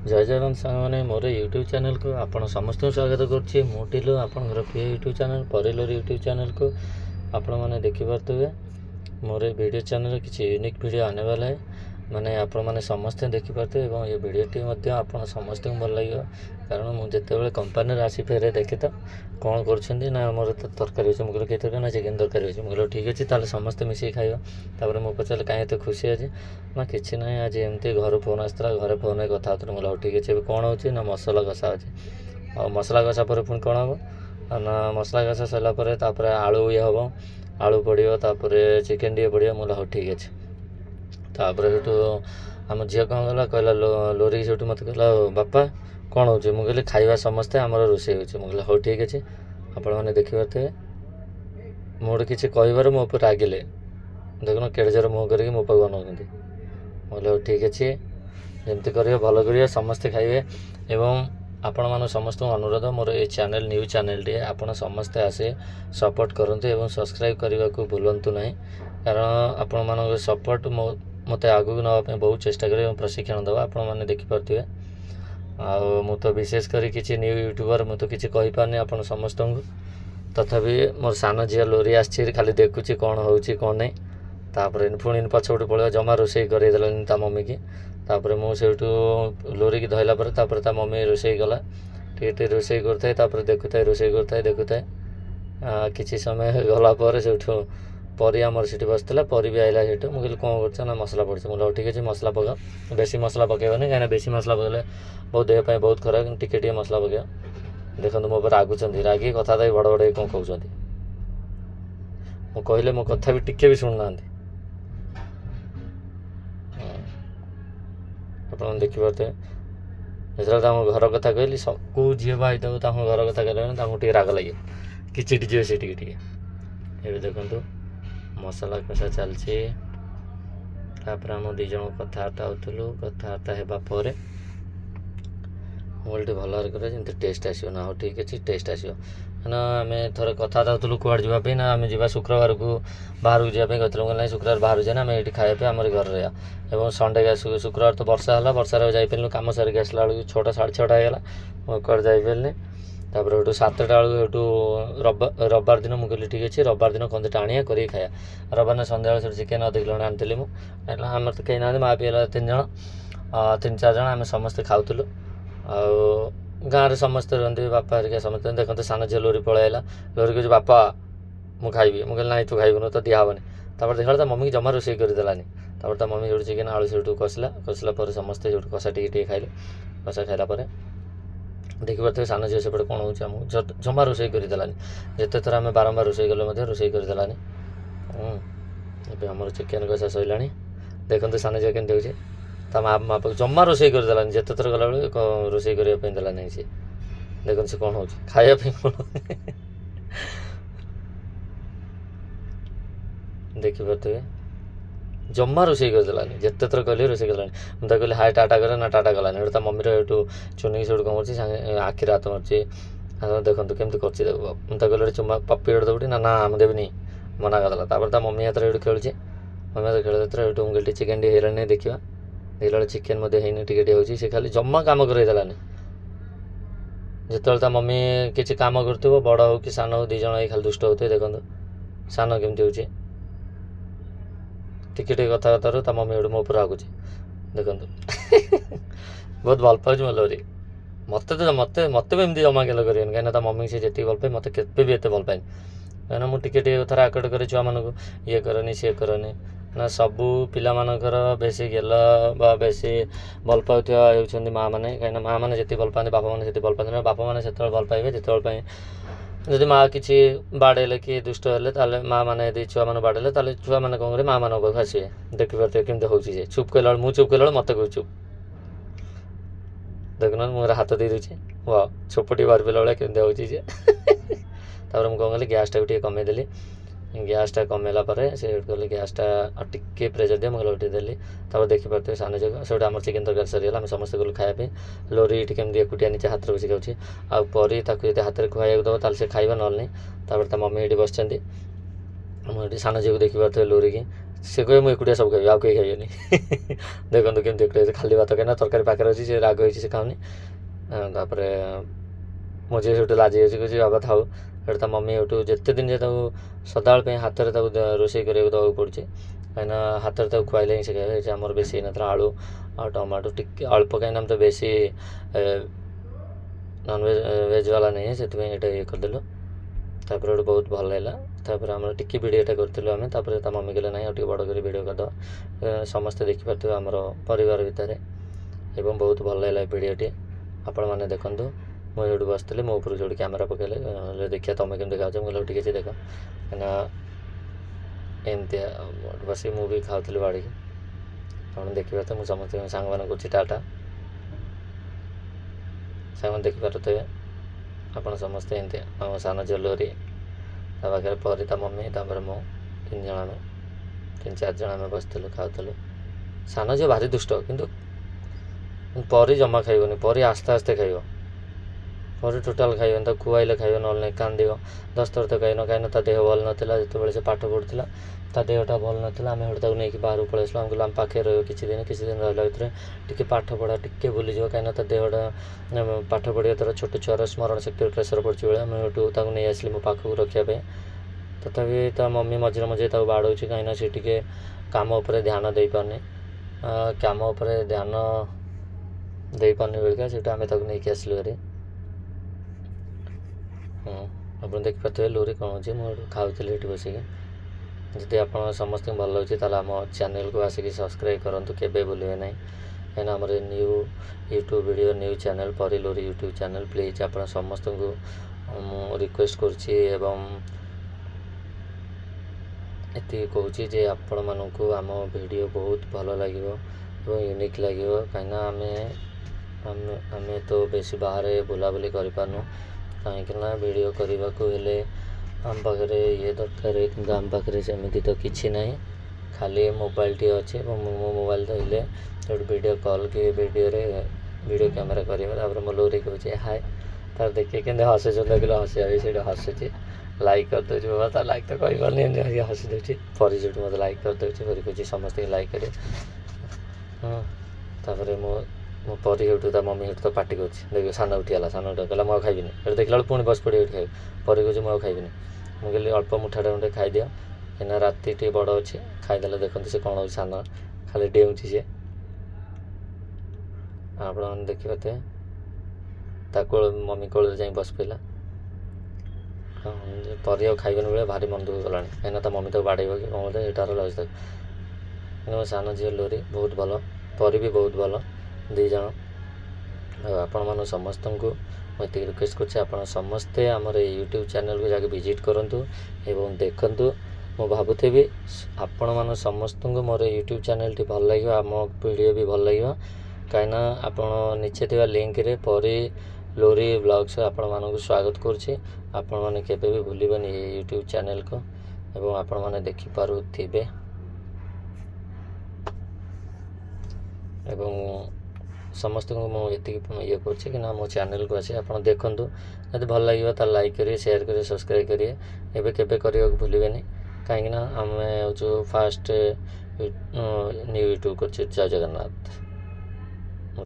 जय जगन साने मोर YouTube channel को आपण समस्त स्वागत करुच्ची मु टिलु आपणकर प्रिय यूट्यूब चैनल परिलोर यूट्यूब चैनल को आपण मैंने देखिपे मोर वीडियो चैनल किसी यूनिक वीडियो आने वाला है माने आपण मैंने समस्ते देखिपे और ये वीडियोटी आप समस्त भल लगे कारण मुझे कंपानी आसी फेरे देखे तो कौन कर मोर तो तरकारी अच्छे मुझे कई तरकारी ना चिकेन तरकारी अच्छे मुझे ठीक अच्छे ताले समस्ते मिसिक खाइबा मुझे पचारे कहीं तो खुशी अच्छे ना कि ना आज एमती घर फोन आसला घरे फोन कथा मुझे ठीक अच्छे कौन हो ना मसला कषा अच्छे और मसला कषा पर पुणी कौन हम ना मसला कषा सरलापर आलू ये हम आलू पड़ो चिकेन टे पड़ो मुझे हाँ ठीक अच्छे तापर से आम झील कौन कला कहला लोरी से मत कहला बापा कौन हो मुझे खाइबा समस्ते आम रोषे हो मुझे हाँ ठीक अच्छे आपण मैंने देखिपे मुझे किसी कहबार मो ऊपर रागिले देखुन केड़जर मुँह करके मो पाक बनाऊँगी मुझे हाँ ठीक अच्छे जमती कर भल कर समस्ते खाइबे एवं आपण मान समस्त अनुरोध मोर ये चैनल न्यूज चैनल टे आपण समस्ते आसे सपोर्ट करते एवं सब्सक्राइब करने को भूलु ना कारण आपण मान सपोर्ट मत आगू नापी बहुत चेष्टा कर प्रशिक्षण दवा आपण मैंने देखिपे मु तो विशेषकर किसी न्यू यूट्यूबर मुझे किसी कहीपारे आप समस्त को तथापि मोर सान झील लोरी आसी खाली देखुची कौन हो कौन नहीं तापर पुणी पछपट पड़े जमा रोसे करदेलानी ता मम्मी की तापर मुझे लोरी की धरला ता मम्मी रोसे गला टे रोसे करता देखुए रोसे करता देखुए किसी समय गलापर से परी आमर से बसला परी भी आइला से मुझे कौन कर मसला पड़े मुझे ठीक है मसला पका बेसी मसला पकेबनी कहीं बेसी मसला पकड़े बहुत देह बहुत खराब टिके मसला पका देखो मो पर रागुंट रागी कथा बड़ बड़ कौन कहते कहले मो कथा भी टिके भी शुणुना आप देखिपे जो घर कथा कहली सबको झील भाई घर कथा कहले राग लगे कि चिड़ीजे से ये देखो मसला कषा चलती आम दीज कथबार्ता होलु कथबार्ता होगापर मुझे भल कर जमी टेस्ट आसो ना हाँ ठीक अच्छे टेस्ट आसो ना आम थोड़े कथबार्ता होलु कौड़ जावाई ना आम जा शुक्रवार को बाहर को जावाई कहते ना शुक्रवार बाहर जाए आम ये खाया आम घर रहा और संडे शुक्रवार तो वर्षा है वर्षार जापरिलु कम सारिक आसला बेलू 6टा 6:30 होगा कौड़ जापरिनी तापर हेटू 7टा बेलू रविवार दिन मुझे कहली ठीक अच्छे रविवार दिन कंदटा आनिया कर खाया रविवार दिन सन्ध्या से चिकेन अधिक किलो आनी मुझे आम तो कहीं ना माँ पीला 3 जन 3-4 जन आम समस्ते खाऊलु गाँव समस्ते रही बापा हरिका समस्ते देखते सान झील लोरी पलैला लोरी कह बापा मुझे खाइबी मुझे ना तू खाइबुन तो दिहबनी तापर देखा मम्मी की जमा रोसे करदेलानी तापर ता मम्मी जो चिकेन आलू से कसला पर समस्ते जो कषा टे खाइले कषा खाइलापर देखिपे सान झील सेपटे कौन हो जमा रोसे करदेलानी जिते थर आम बारंबार रोसे गले रोसे करदेलानी आमर चिकेन कषा सैला देखते सान झील केमती होचे ता माँ जमा रोसे करदेलानी जिते थर गला रोसे करने देलानी सी देखते से कौन हो खायापी कौन देखिपे जमा रोसे करदेलानी जिते थर कहली रोसे करदेलानी मुझे कहली हाय टाटा करे ना टाटा गलानी ता मम्मी चुनिक से कौन कर आखिर हाथ मार्ची देखो केमती कर कहली चुमा पप्पी दौड़ी ना ना आम देवी मना करदेला तापर ता मम्मी हाथ खेलुचे मम्मी हाथ खेल मुझे चिकेन टे नहीं देखा देखला चिकेन होनी टे हो खाली जमा कम करदेलानी जिते मम्मी किसी कम कर बड़ हो कि सान हो 2 जन खाली दुष्ट होते देखो सान केमती हो टिके कथबार्तार ता मम्मी मो ऊपर आगुचे देखो बहुत भल पाऊँ मैं लोरी मत तो मत भी एमती जमा गेल कर कहीं मम्मी से जी भल पाए मत के भी एत भल पाए कहीं मुझे थर आकट कर छुआ मानक ये करनी सी करनी ना सबू पिला मानकर बेसी गेल बेसी भल पाऊँ माँ मैंने कहीं माँ मैंने जी भल पाते बापा मैंने भल पाते बापा मैंने से भल पाइबे जिते जदि माँ किसी बाड़े कि दुष्ट हेल्ले माँ मैंने छुआ मैंने बाड़े छुआ मैंने कौन करेंगे माँ मान पाक आसवे देखिपे केमती हो चुप कहला मुझे चुप कहला मत कह चुप देखना मुझे हाथ दे दूचे वाह छोपटी बार पिला भाई केमती हो मुझे कौन कली गैसटा भी कमेदेली गैसटा कमेला से कहले गैसटा टिके प्रेजर दिए मुझे उठे देली देखिपे सान जगह से आम चिकेन तरकारी सरीगला आम समस्त गलु खायापी लोरी केमती एकुटिया नीचे हाथ बस खाऊँ आ परी हाथ में खुआई दब से खाइबा ना मम्मी ये बस मुझे सान झील देखिपे लोरी की ସେ କହିବେ ମୁଁ ଏକୁଟିଆ ସବୁ ଖାଇବି, ଆଉ କେହି ଖାଇବେନି। ଦେଖନ୍ତୁ କେମିତି ଏକୁଟିଆ ଖାଲି ଭାତ କାହିଁକିନା ତରକାରୀ ପାଖରେ ଅଛି, ସେ ରାଗ ହେଇଛି, ସେ ଖାଉନି। ତାପରେ ମୋ ଝିଅ ସେଠୁ ଲାଜି ଯାଉଛି, କହୁଛି ବାବା ଥାଉ। ସେଠୁ ତା ମମି ସେଠୁ ଯେତେ ଦିନ ଯେ ତାକୁ ସଦାବେଳେ ପାଇଁ ହାତରେ ତାକୁ ରୋଷେଇ କରିବାକୁ ଦେବାକୁ ପଡ଼ୁଛି, କାହିଁକିନା ହାତରେ ତାକୁ ଖୁଆଇଲେ ହିଁ ସେ ଖାଇବେ। ସେ ଆମର ବେଶୀ ହେଇନଥିଲା, ଆଳୁ ଆଉ ଟମାଟୋ ଟିକେ ଅଳ୍ପ, କାହିଁକିନା ଆମେ ତ ବେଶୀ ନନଭେଜ୍ ବାଲା ନାହିଁ, ସେଥିପାଇଁ ଏଇଟା ଇଏ କରିଦେଲୁ। ତାପରେ ଗୋଟେ ବହୁତ ଭଲ ଲାଗିଲା। ତାପରେ ଆମର ଟିକେ ଭିଡ଼ିଓଟା କରିଥିଲୁ ଆମେ। ତାପରେ ତା ମମି କହିଲେ ନାହିଁ ଆଉ ଟିକେ ବଡ଼ କରି ଭିଡ଼ିଓ କରିଦେବା, ସମସ୍ତେ ଦେଖିପାରୁଥିବେ ଆମର ପରିବାର ଭିତରେ। ଏବଂ ବହୁତ ଭଲ ଲାଗିଲା ଭିଡ଼ିଓଟି, ଆପଣମାନେ ଦେଖନ୍ତୁ। ମୁଁ ଏଇଠୁ ବସିଥିଲି, ମୋ ଉପରକୁ ଯୋଉଠି କ୍ୟାମେରା ପକାଇଲେ, ଦେଖିବା ତୁମେ କେମିତି ଖାଉଛ। ମୁଁ କହିଲି ଟିକେ ଦେଖ, କାହିଁକିନା ଏମିତିଆ ବସିକି ମୁଁ ବି ଖାଉଥିଲି ବାଡ଼ିକି। ଆପଣ ଦେଖିପାରୁଥିବେ, ମୁଁ ସମସ୍ତଙ୍କ ସାଙ୍ଗମାନଙ୍କୁ କହୁଛି ଟାଟା। ସାଙ୍ଗମାନେ ଦେଖିପାରୁଥିବେ ଆପଣ ସମସ୍ତେ ଏମିତି। ଆମ ସାନ ଝିଅ ଲୋରି, ତା ପାଖରେ ପରି, ତା ମମି, ତାପରେ ମୁଁ, 3 ଜଣ ଆମେ 3-4 ଜଣ ଆମେ ବସିଥିଲୁ ଖାଉଥିଲୁ। ସାନ ଝିଅ ଭାରି ଦୁଷ୍ଟ, କିନ୍ତୁ ପରି ଜମା ଖାଇବନି। ପରି ଆସ୍ତେ ଆସ୍ତେ ଖାଇବ, ପରି ଟୋଟାଲ୍ ଖାଇବନି। ତାକୁ ଖୁଆଇଲେ ଖାଇବ, ନହେଲେ ନାହିଁ କାନ୍ଦିବ। 10 ଥର ତ ଖାଇନ, କାହିଁକିନା ତା ଦେହ ଭଲ ନଥିଲା। ଯେତେବେଳେ ସେ ପାଠ ପଢ଼ୁଥିଲା ତା ଦେହଟା ଭଲ ନଥିଲା, ଆମେ ସେଠୁ ତାକୁ ନେଇକି ବାହାରକୁ ପଳେଇ ଆସିଲୁ। ଆମେ କହିଲୁ ଆମ ପାଖରେ ରହିବ କିଛି ଦିନ ରହିଲା ଭିତରେ ଟିକେ ପାଠପଢ଼ା ଟିକେ ଭୁଲିଯିବ, କାହିଁକିନା ତା ଦେହଟା ପାଠ ପଢ଼ିବା ଦ୍ୱାରା ଛୋଟ ଛୁଆର ସ୍ମରଣ ଶକ୍ତି ପ୍ରେସର୍ ପଡ଼ୁଛି ବେଳେ। ଆମେ ସେଠୁ ତାକୁ ନେଇ ଆସିଲି ମୋ ପାଖକୁ ରଖିବା ପାଇଁ। ତଥାପି ତା ମମି ମଝିରେ ମଝିରେ ତାକୁ ବାଡ଼ଉଛି, କାହିଁକିନା ସେ ଟିକେ କାମ ଉପରେ ଧ୍ୟାନ ଦେଇପାରୁନି। କାମ ଉପରେ ଧ୍ୟାନ ଦେଇପାରୁନି ବେଳିକା, ସେଇଠୁ ଆମେ ତାକୁ ନେଇକି ଆସିଲୁ ଘରେ। ଆପଣ ଦେଖିପାରୁଥିବେ ଲୋରି କ'ଣ ହେଉଛି, ମୁଁ ଖାଉଥିଲି ଏଠି ବସିକି। ଯଦି ଆପଣ ସମସ୍ତଙ୍କୁ ଭଲ ଲାଗୁଛି ତାହେଲେ ଆମ ଚ୍ୟାନେଲ୍କୁ ଆସିକି ସବସ୍କ୍ରାଇବ୍ କରନ୍ତୁ, କେବେ ଭୁଲିବେ ନାହିଁ। କାହିଁକିନା ଆମର new YouTube video, new channel ପରିଲୋରି ୟୁଟ୍ୟୁବ୍ ଚ୍ୟାନେଲ୍। ପ୍ଲିଜ୍ ଆପଣ ସମସ୍ତଙ୍କୁ ମୁଁ ରିକ୍ୱେଷ୍ଟ କରୁଛି ଏବଂ ଏତିକି କହୁଛି ଯେ ଆପଣମାନଙ୍କୁ ଆମ ଭିଡ଼ିଓ ବହୁତ ଭଲ ଲାଗିବ ଏବଂ ୟୁନିକ୍ ଲାଗିବ। କାହିଁକିନା ଆମେ ତ ବେଶୀ ବାହାରେ ବୁଲାବୁଲି କରିପାରୁନୁ, କାହିଁକିନା ଭିଡ଼ିଓ କରିବାକୁ ହେଲେ ଆମ ପାଖରେ ଇଏ ଦରକାର, କିନ୍ତୁ ଆମ ପାଖରେ ସେମିତି ତ କିଛି ନାହିଁ, ଖାଲି ମୋବାଇଲଟିଏ ଅଛି। ଏବଂ ମୋ ମୋବାଇଲ ଧରିଲେ ସେଠୁ ଭିଡ଼ିଓ କଲ୍ କି ଭିଡ଼ିଓ କ୍ୟାମେରା କରିବା। ତାପରେ ମୋ ଲୋରି କହୁଛି ହାଏ, ତାର ଦେଖିକି କେମିତି ହସୁଛନ୍ତି, ଦେଖିଲେ ହସିବା ବି, ସେଇଠି ହସୁଛି, ଲାଇକ୍ କରିଦେଉଛି। ବାବା ତା ଲାଇକ୍ ତ କହିପାରୁନି, ଏମିତି ହସି ଦେଉଛି। ପରି ସେଠୁ ମୋତେ ଲାଇକ୍ କରିଦେଉଛି, ପରି କହୁଛି ସମସ୍ତଙ୍କୁ ଲାଇକ୍ କରିବେ। ତାପରେ ମୋ ପରି ସେଠୁ ତା ମମି ସେଠୁ ତ ପାଟି କରୁଛି, ଦେଖିବ ସାନ ଉଠିଗଲା, ସାନ କହିଲା ମୁଁ ଆଉ ଖାଇବିନି। ସେଠୁ ଦେଖିଲା ବେଳକୁ ପୁଣି ବସି ପଡ଼ି ଏଠି ଖାଇବି। ପରି କହୁଛି ମୁଁ ଆଉ ଖାଇବିନି। ମୁଁ କହିଲି ଅଳ୍ପ ମୁଠାଟେ ଖଣ୍ଡେ ଖାଇଦିଅ, କାହିଁକିନା ରାତି ଟିକେ ବଡ଼ ଅଛି, ଖାଇଦେଲେ ଦେଖନ୍ତୁ ସେ କ'ଣ ହେଉଛି, ସାନ ଖାଲି ଡେଉଁଛି ସିଏ। ଆପଣମାନେ ଦେଖିପାରୁଥିବେ, ତା ମମି କୋଳରେ ଯାଇ ବସି ପଡ଼ିଲା। ପରି ଆଉ ଖାଇବେନି ବେଳେ ଭାରି ମନ ଦୁଃଖ କଲାଣି, କାହିଁକିନା ତା ମମି ତାକୁ ବାଡ଼େଇବ କି କ'ଣ ବୋଧେ, ଏଟାର ଲାଗୁଛି ତାକୁ। କିନ୍ତୁ ମୋ ସାନ ଝିଅ ଲୋରି ବହୁତ ଭଲ, ପରି ବି ବହୁତ ଭଲ, 2 ଜଣ। ଆଉ ଆପଣମାନଙ୍କୁ ସମସ୍ତଙ୍କୁ ମୁଁ ଏତିକି ରିକ୍ୱେଷ୍ଟ କରୁଛି, ଆପଣ ସମସ୍ତେ ଆମର ଏଇ ୟୁଟ୍ୟୁବ୍ ଚ୍ୟାନେଲ୍କୁ ଯାଇକି ଭିଜିଟ୍ କରନ୍ତୁ ଏବଂ ଦେଖନ୍ତୁ। ମୁଁ ଭାବୁଥିବି ଆପଣମାନଙ୍କୁ ସମସ୍ତଙ୍କୁ ମୋର ୟୁଟ୍ୟୁବ୍ ଚ୍ୟାନେଲ୍ଟି ଭଲ ଲାଗିବ, ଆମ ଭିଡ଼ିଓ ବି ଭଲ ଲାଗିବ, କାହିଁକିନା ଆପଣ ନିଚେ ଥିବା ଲିଙ୍କରେ ପରିଲୋରି ବ୍ଲଗ୍ସ ଆପଣମାନଙ୍କୁ ସ୍ୱାଗତ କରୁଛି। ଆପଣମାନେ କେବେ ବି ଭୁଲିବେନି ଏଇ ୟୁଟ୍ୟୁବ୍ ଚ୍ୟାନେଲ୍କୁ ଏବଂ ଆପଣମାନେ ଦେଖିପାରୁଥିବେ। ଏବଂ ସମସ୍ତଙ୍କୁ ମୁଁ ଏତିକି ଇଏ କରୁଛି କି ନା ମୋ ଚ୍ୟାନେଲ୍କୁ ଆସି ଆପଣ ଦେଖନ୍ତୁ, ଯଦି ଭଲ ଲାଗିବ ତାହେଲେ ଲାଇକ୍ କରିବେ, ସେୟାର କରିବେ, ସବସ୍କ୍ରାଇବ୍ କରିବେ। ଏବେ କେବେ କରିବାକୁ ଭୁଲିବେନି, କାହିଁକିନା ଆମେ ହେଉଛୁ ଫାଷ୍ଟ ନ୍ୟୁ ୟୁଟ୍ୟୁବ୍ କରୁଛୁ। ଜୟ ଜଗନ୍ନାଥ।